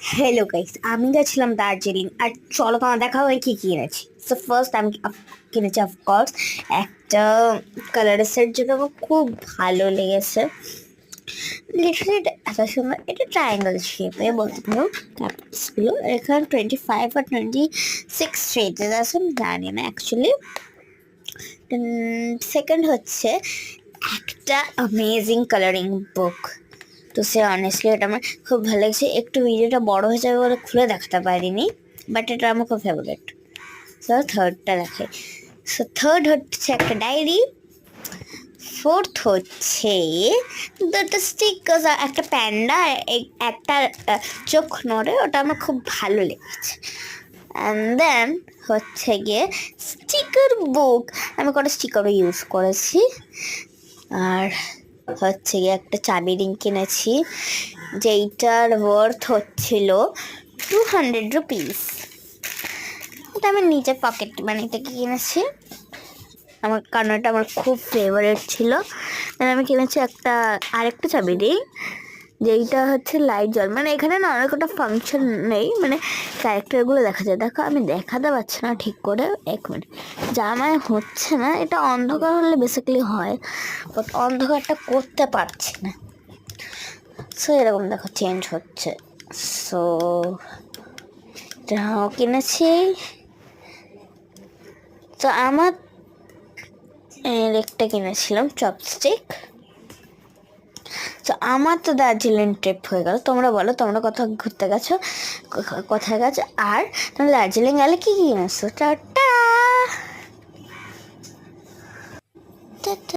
Hello guys, আমি গেছিলাম দার্জিলিং। আর চলো তোমার দেখা হয় কি কি এনেছি। সো ফার্স্ট আমি কিনেছি অফকোর্স একটা কালারের সেট, যেটা আমার খুব ভালো লেগেছে। লিটারালি এটা এত সুন্দর, এটা ট্রায়াঙ্গেল শেপে বলতে পারো। ক্যাপসগুলো এখানে 25 আর 26 শেডের আছে, আমি জানি না অ্যাকচুয়ালি। সেকেন্ড হচ্ছে একটা অ্যামেজিং কালারিং বুক। তো সে অনেস্টলি এটা আমার খুব ভালো লাগছে। একটু ভিডিওটা বড় হয়ে যাবে বলে খুলে দেখাতে পারিনি, বাট এটা আমার খুব ফেভারিট। সো থার্ডটা দেখে। সো থার্ড হচ্ছে একটা ডায়েরি। ফোর্থ হচ্ছে দুটো স্টিকার, একটা প্যান্ডা, একটা চোখ নড়ে, ওটা আমার খুব ভালো লেগেছে। অ্যান্ড দেন হচ্ছে গিয়ে স্টিকার বুক। আমি কটা স্টিকারও ইউজ করেছি। আর হচ্ছে গিয়ে একটা চাবি রিং কিনেছি, যেইটার ওয়ার্থ হচ্ছিল 200 রুপিস। এটা আমি নিজের পকেট মানি থেকে কিনেছি, আমার কারণ এটা আমার খুব ফেভারিট ছিল। আমি কিনেছি আরেকটা চাবি রিং, যেইটা হচ্ছে লাইট জ্বল, মানে এখানে না অনেক কটা ফাংশন নেই, মানে ক্যারেক্টারগুলো দেখা যায়। দেখো আমি দেখাতে পারছি না ঠিক করে, 1 মিনিট। জামায় হচ্ছে না, এটা অন্ধকার হলে বেসিক্যালি হয়, বাট অন্ধকারটা করতে পারছি না। সো এরকম দেখো চেঞ্জ হচ্ছে। সো এটাও কিনেছি। তো আমার একটা কিনেছিলাম চপস্টিক। তো আমার তো দার্জিলিং ট্রিপ হয়ে গেল। তোমরা বলো, তোমরা কোথাও ঘুরতে গেছো, কোথায় গেছো, আর তোমরা দার্জিলিং গেলে কী কী কিনেছো? টাটা।